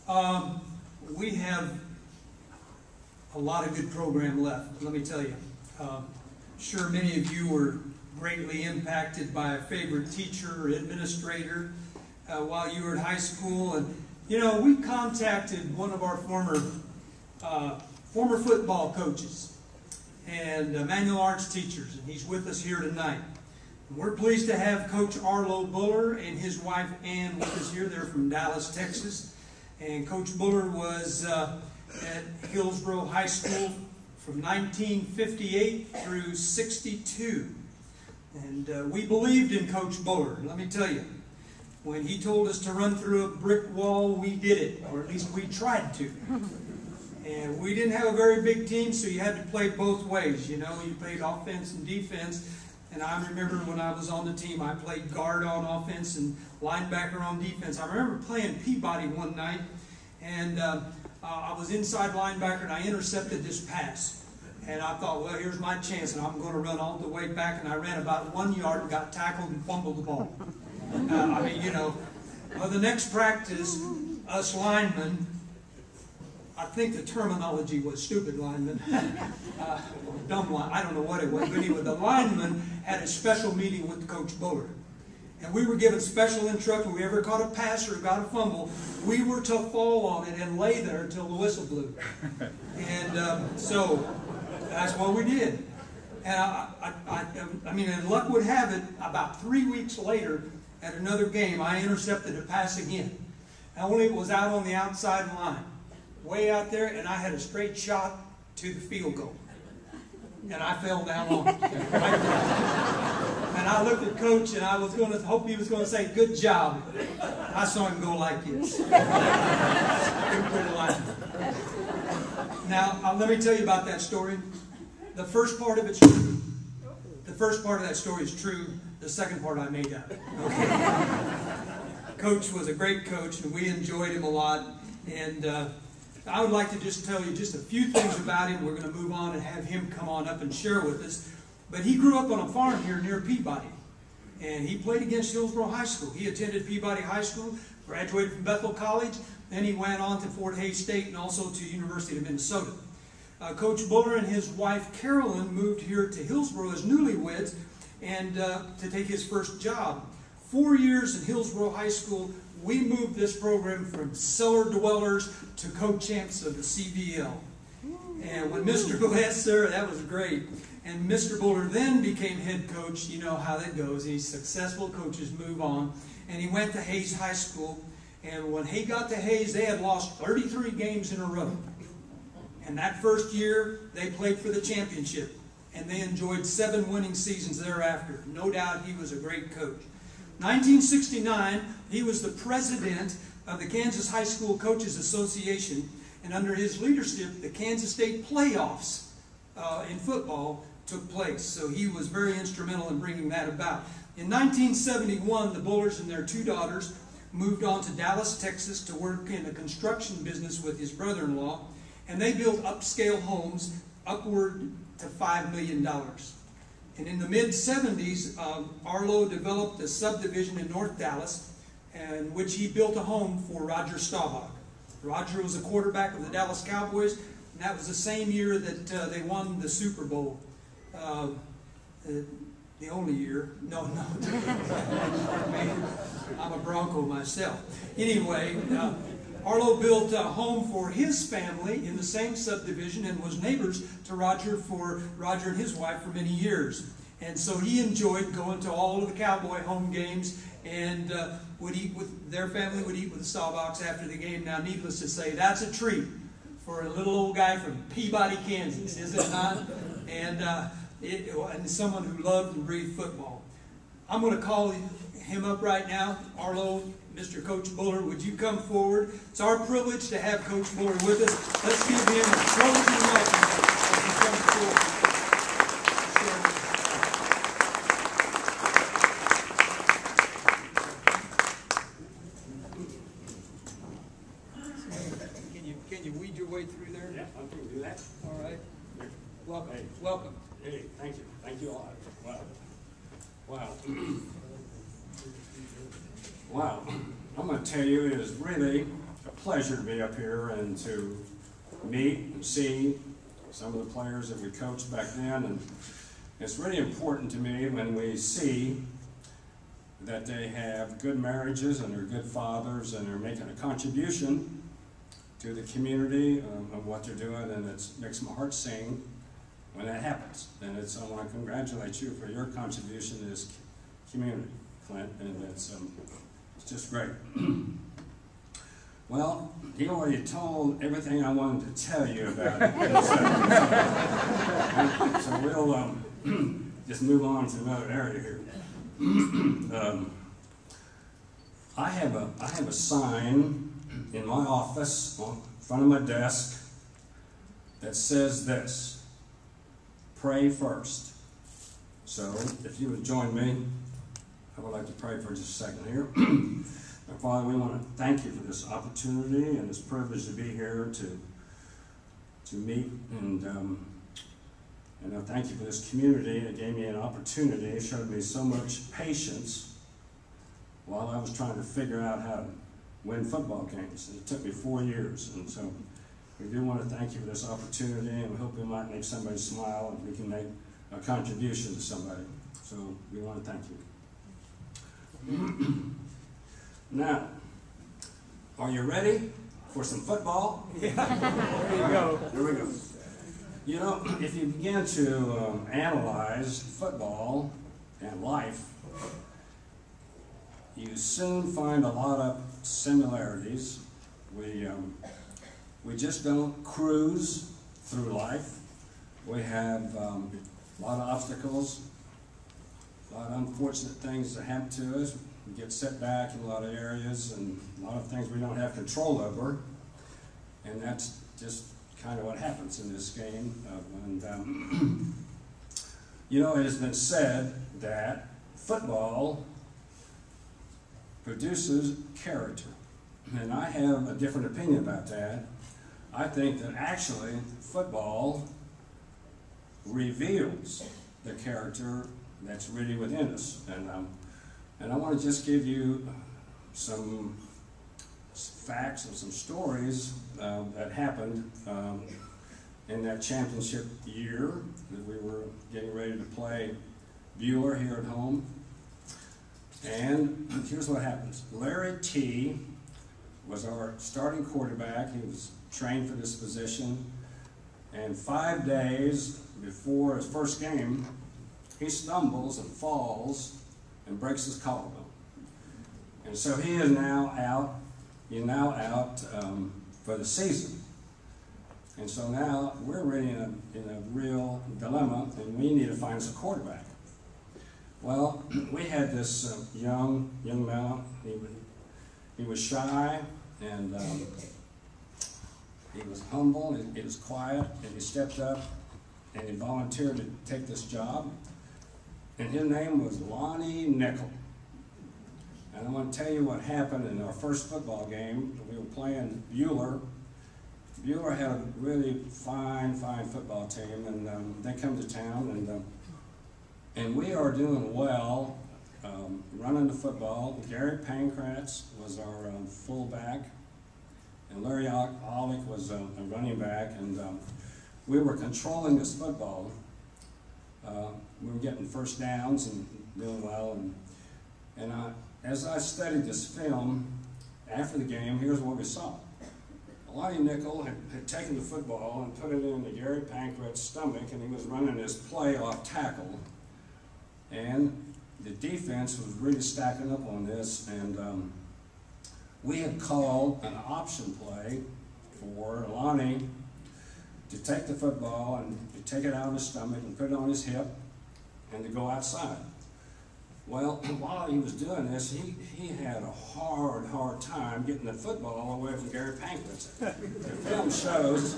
We have a lot of good program left, let me tell you. Sure, many of you were greatly impacted by a favorite teacher or administrator while you were in high school. And, you know, we contacted one of our former football coaches and manual arts teachers, and he's with us here tonight. And we're pleased to have Coach Arlo Buller and his wife Ann with us here. They're from Dallas, Texas. And Coach Buller was at Hillsboro High School from 1958 through 62. And we believed in Coach Buller. Let me tell you, when he told us to run through a brick wall, we did it, or at least we tried to. And we didn't have a very big team, so you had to play both ways. You know, you played offense and defense. And I remember when I was on the team, I played guard on offense and linebacker on defense. I remember playing Peabody one night, and I was inside linebacker, and I intercepted this pass. And I thought, well, here's my chance, and I'm going to run all the way back. And I ran about 1 yard and got tackled and fumbled the ball. I mean, you know, the next practice, us linemen, I think the terminology was stupid linemen, dumb line, I don't know what it was, but anyway, the linemen had a special meeting with Coach Buller. And we were given special instruction. If we ever caught a pass or got a fumble, we were to fall on it and lay there until the whistle blew. And so that's what we did. And I mean, and luck would have it, about 3 weeks later, at another game, I intercepted a pass again. Only it was out on the outside line, way out there, and I had a straight shot to the field goal. And I fell down on it. Right there. And I looked at Coach, and I was going to hope he was going to say, "Good job." I saw him go like this. Now, let me tell you about that story. The first part of it's true. The first part of that story is true. The second part I made up. Okay? Coach was a great coach, and we enjoyed him a lot. And I would like to just tell you just a few things about him. We're going to move on and have him come on up and share with us. But he grew up on a farm here near Peabody. And he played against Hillsboro High School. He attended Peabody High School, graduated from Bethel College. Then he went on to Fort Hays State and also to University of Minnesota. Coach Buller and his wife Carolyn moved here to Hillsboro as newlyweds and to take his first job. 4 years in Hillsboro High School, we moved this program from cellar dwellers to co-champs of the CVL. And when Mr. Yes, sir, that was great. And Mr. Buller then became head coach. You know how that goes. These successful coaches move on. And he went to Hays High School. And when he got to Hays, they had lost 33 games in a row. And that first year, they played for the championship. And they enjoyed 7 winning seasons thereafter. No doubt he was a great coach. 1969, he was the president of the Kansas High School Coaches Association. And under his leadership, the Kansas State playoffs in football took place. So he was very instrumental in bringing that about. In 1971, the Bullers and their 2 daughters moved on to Dallas, Texas to work in a construction business with his brother-in-law. And they built upscale homes upward to $5 million. And in the mid-70s, Arlo developed a subdivision in North Dallas in which he built a home for Roger Staubach. Roger was a quarterback of the Dallas Cowboys, and that was the same year that they won the Super Bowl. The only year. No. I'm a Bronco myself. Anyway, Arlo built a home for his family in the same subdivision and was neighbors to Roger and his wife for many years. And so he enjoyed going to all of the Cowboy home games and their family would eat with the Staubachs after the game. Now, needless to say, that's a treat for a little old guy from Peabody, Kansas, is it not? And someone who loved and breathed football. I'm going to call him up right now. Arlo, Mr. Coach Buller, would you come forward? It's our privilege to have Coach Buller with us. Let's give him a closing welcome as he comes forward. Can you weed your way through there? Yeah, I'm going to do that. All right. Welcome. Hey. Welcome. Hey, thank you. Thank you all. Wow. Wow. Wow. I'm going to tell you, it is really a pleasure to be up here and to meet and see some of the players that we coached back then. And it's really important to me when we see that they have good marriages and they're good fathers and they're making a contribution to the community of what they're doing, and it makes my heart sing when that happens. And I want to congratulate you for your contribution to this community, Clint, and it's just great. Well, you already told everything I wanted to tell you about it. So we'll just move on to another area here. I have a sign in my office on front of my desk that says this: pray first. So if you would join me, I would like to pray for just a second here. Our Father, we want to thank you for this opportunity and this privilege to be here to meet, and I thank you for this community that gave me an opportunity. It showed me so much patience while I was trying to figure out how to win football games. It took me 4 years, and so we do want to thank you for this opportunity, and we hope we might make somebody smile and we can make a contribution to somebody. So we want to thank you. Now, are you ready for some football? Yeah. There you go. Here we go. You know, if you begin to analyze football and life, you soon find a lot of similarities. We just don't cruise through life. We have a lot of obstacles, a lot of unfortunate things that happen to us. We get set back in a lot of areas and a lot of things we don't have control over. And that's just kind of what happens in this game. You know, it has been said that football produces character. And I have a different opinion about that. I think that actually football reveals the character that's really within us. And I want to just give you some facts and some stories that happened in that championship year that we were getting ready to play Buller here at home. And here's what happens. Larry T was our starting quarterback. He was trained for this position. And 5 days before his first game, he stumbles and falls and breaks his collarbone. And so he is now out. He's now out for the season. And so now we're really in a real dilemma, and we need to find us a quarterback. Well, we had this young man. He was shy, and he was humble, he was quiet, and he stepped up, and he volunteered to take this job. And his name was Lonnie Nickel. And I want to tell you what happened in our first football game. We were playing Buller. Buller had a really fine football team, and they come to town, and we are doing well, running the football. Gary Pankratz was our fullback, and Larry Allick was a running back, and we were controlling this football. We were getting first downs and doing well, and as I studied this film after the game, here's what we saw. Lonnie Nickel had taken the football and put it into Gary Pankratz's stomach, and he was running his play off tackle. And the defense was really stacking up on this, and we had called an option play for Lonnie to take the football and to take it out of his stomach and put it on his hip and to go outside. Well, while he was doing this, he had a hard time getting the football away from Gary Pankratz. The film shows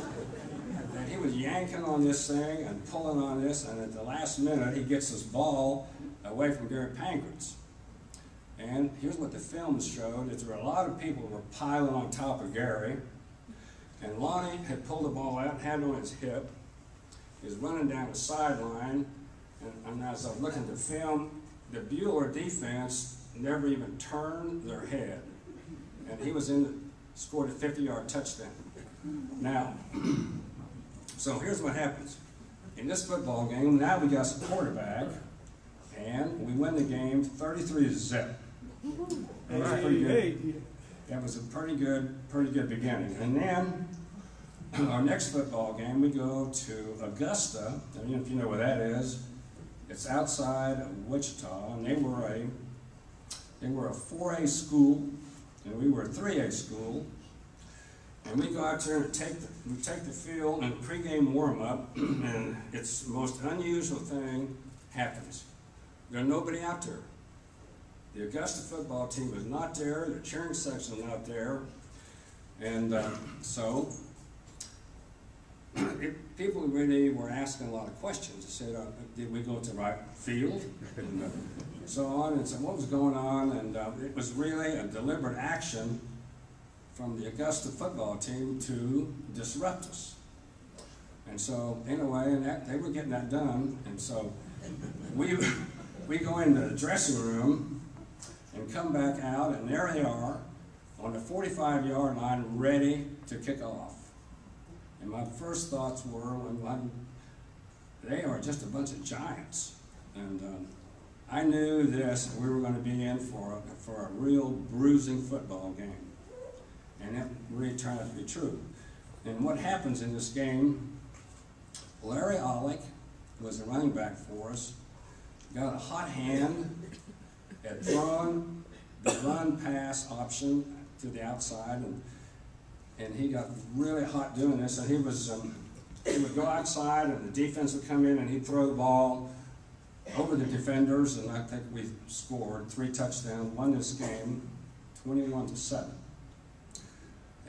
that he was yanking on this thing and pulling on this, and at the last minute he gets this ball away from Gary Pankratz. And here's what the film showed, is there were a lot of people who were piling on top of Gary, and Lonnie had pulled the ball out, had it on his hip. He was running down the sideline, and as I was looking at the film, the Buller defense never even turned their head. And he was in the scored a 50-yard touchdown. Now, so here's what happens. In this football game, now we got some quarterback, and we win the game 33-0. That was pretty good. That was a pretty good beginning. And then our next football game, we go to Augusta. I don't know if you know where that is. It's outside of Wichita, and they were a 4A school, and we were a 3A school. And we go out there and we take the field and pregame warm-up, and it's the most unusual thing happens. There's nobody out there. The Augusta football team was not there, the cheering section was not there, and so people really were asking a lot of questions. They said, did we go to the right field? And so on, and so what was going on, and it was really a deliberate action from the Augusta football team to disrupt us. And so, anyway, and they were getting that done, and so we go into the dressing room and come back out, and there they are on the 45-yard line ready to kick off. And my first thoughts were, they are just a bunch of giants. And I knew this, we were going to be in for a real bruising football game. And it really turned out to be true. And what happens in this game, Larry Ollick was a running back for us, got a hot hand at throwing the run-pass option to the outside, and he got really hot doing this, and he would go outside, and the defense would come in, and he'd throw the ball over the defenders, and I think we scored 3 touchdowns, won this game 21-7.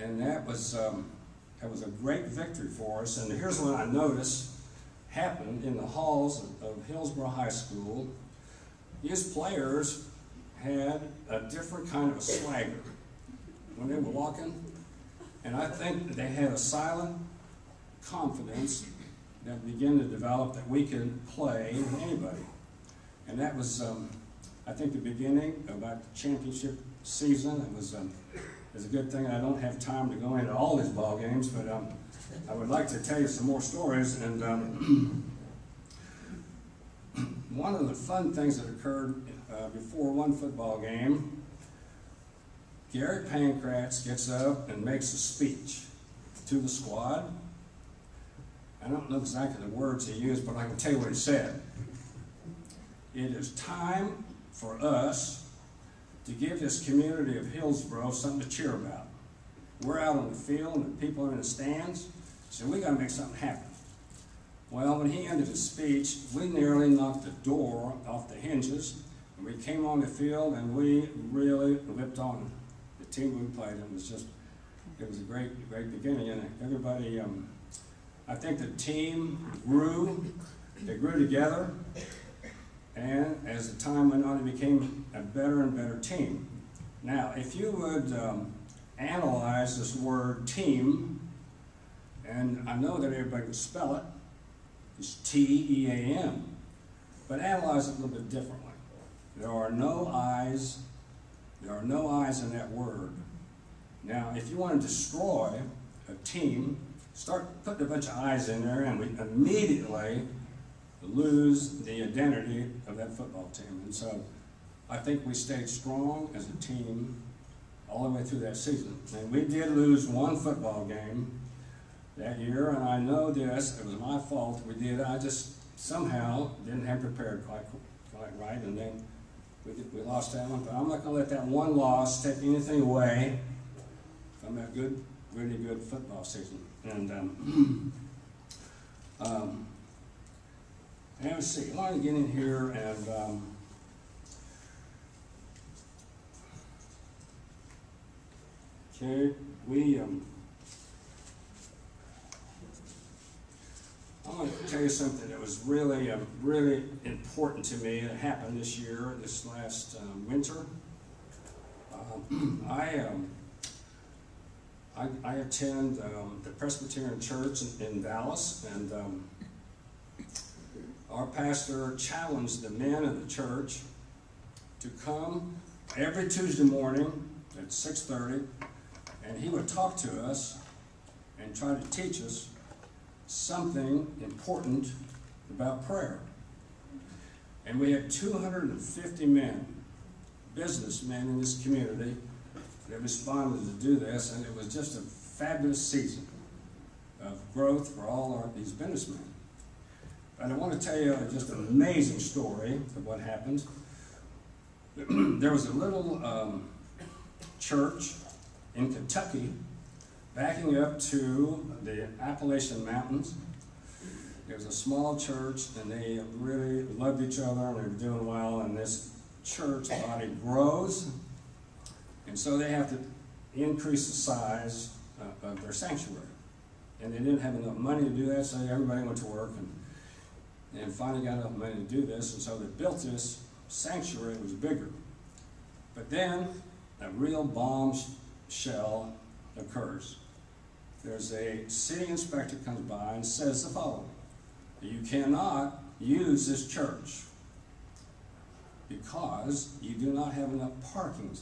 And that was a great victory for us. And here's what I noticed happened in the halls of Hillsboro High School. These players had a different kind of a swagger when they were walking. And I think they had a silent confidence that began to develop that we could play with anybody. And that was, I think, the beginning of our championship season. It was a good thing I don't have time to go into all these ball games, but I would like to tell you some more stories. And one of the fun things that occurred before one football game, Gary Pankratz gets up and makes a speech to the squad. I don't know exactly the words he used, but I can tell you what he said. It is time for us to give this community of Hillsboro something to cheer about. We're out on the field and the people are in the stands, so we got to make something happen. Well, when he ended his speech, we nearly knocked the door off the hinges, and we came on the field and we really whipped on the team we played. It was a great beginning, and everybody, I think the team grew, they grew together, and as the time went on, it became a better and better team. Now, if you would analyze this word team, and I know that everybody can spell it, it's T-E-A-M, but analyze it a little bit differently. There are no I's in that word. Now, if you want to destroy a team, start putting a bunch of I's in there, and we immediately lose the identity of that football team. And so I think we stayed strong as a team all the way through that season. And we did lose one football game that year, and I know this, it was my fault. I just somehow didn't have prepared quite right, and then we lost that one. But I'm not going to let that one loss take anything away from that really good football season. And let's see, I want to get in here and okay, I want to tell you something that was really important to me. It happened this year, this last winter. I attend the Presbyterian Church in Dallas, and our pastor challenged the men of the church to come every Tuesday morning at 6:30 And he would talk to us and try to teach us something important about prayer. And we had 250 men, businessmen in this community that responded to do this, and it was just a fabulous season of growth for all these businessmen. And I want to tell you just an amazing story of what happened. There was a little church in Kentucky backing up to the Appalachian Mountains. It was a small church, and they really loved each other, and they were doing well, and this church body grows, and so they have to increase the size of their sanctuary. And they didn't have enough money to do that, so everybody went to work and finally got enough money to do this, and so they built this sanctuary. It was bigger. But then a real bombshell occurs. There's a city inspector comes by and says the following: you cannot use this church because you do not have enough parking.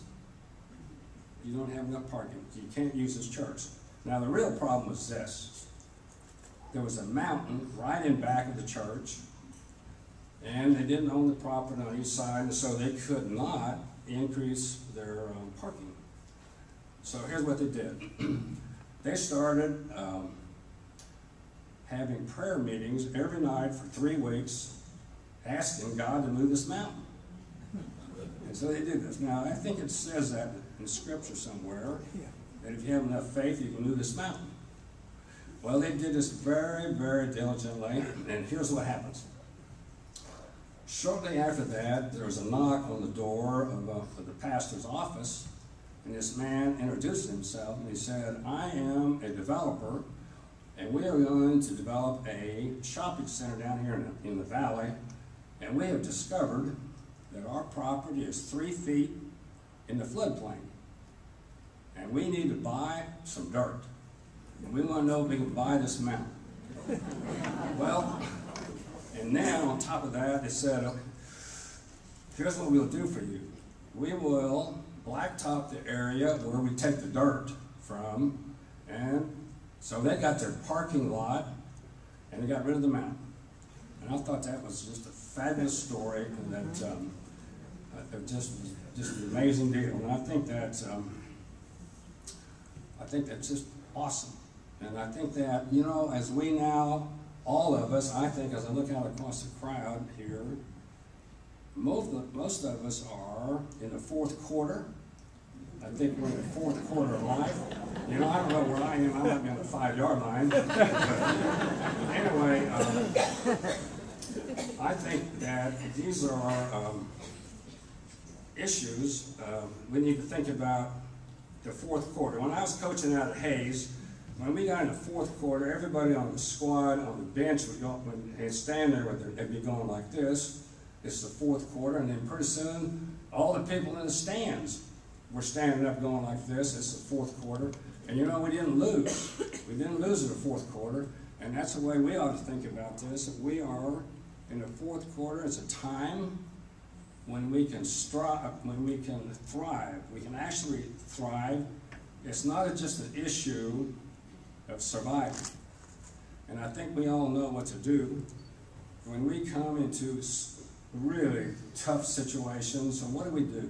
You don't have enough parking. You can't use this church. Now, the real problem was this. There was a mountain right in back of the church, and they didn't own the property on each side, and so they could not increase their parking. So here's what they did. They started having prayer meetings every night for 3 weeks, asking God to move this mountain. And so they did this. Now, I think it says that in Scripture somewhere, that if you have enough faith, you can move this mountain. Well, they did this very, very diligently, and here's what happens. Shortly after that, there was a knock on the door of the pastor's office, and this man introduced himself, and he said, I am a developer, and we are going to develop a shopping center down here in the valley, and we have discovered that our property is 3 feet in the floodplain, and we need to buy some dirt, and we want to know if we can buy this mountain. Well, and now on top of that, they said, here's what we'll do for you. We will blacktop the area where we take the dirt from, and so they got their parking lot, and they got rid of the mountain. And I thought that was just a fabulous story, and that just an amazing deal. And I think that's just awesome. And I think that, you know, as we now, all of us, I think as I look out across the crowd here, most of us are in the 4th quarter. I think we're in the 4th quarter of life. You know, I don't know where I am. I might be on the 5-yard line. But anyway, I think that these are issues we need to think about the 4th quarter. When I was coaching out at Hayes, when we got in the 4th quarter, everybody on the squad, on the bench, would go and stand there with they'd be going like this. It's the 4th quarter, and then pretty soon, all the people in the stands were standing up going like this. It's the 4th quarter. And you know, we didn't lose. We didn't lose in the 4th quarter. And that's the way we ought to think about this. We are in the 4th quarter. It's a time when we can strive, when we can thrive. We can actually thrive. It's not just an issue of surviving. And I think we all know what to do when we come into really tough situations. So what do?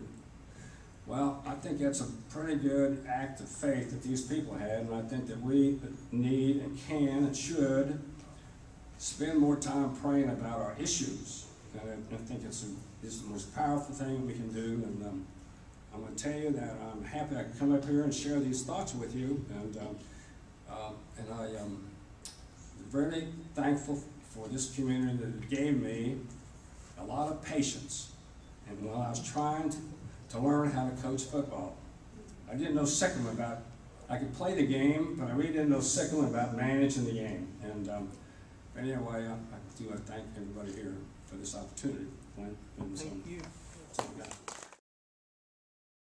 Well, I think that's a pretty good act of faith that these people had, and I think that we need and can and should spend more time praying about our issues. And I think it's the most powerful thing we can do, and I'm going to tell you that I'm happy I can come up here and share these thoughts with you, and I am very thankful for this community that gave me a lot of patience. And while I was trying to learn how to coach football, I didn't know second about, I could play the game, but I really didn't know second about managing the game. And anyway, I do want to thank everybody here for this opportunity. Thank you. So,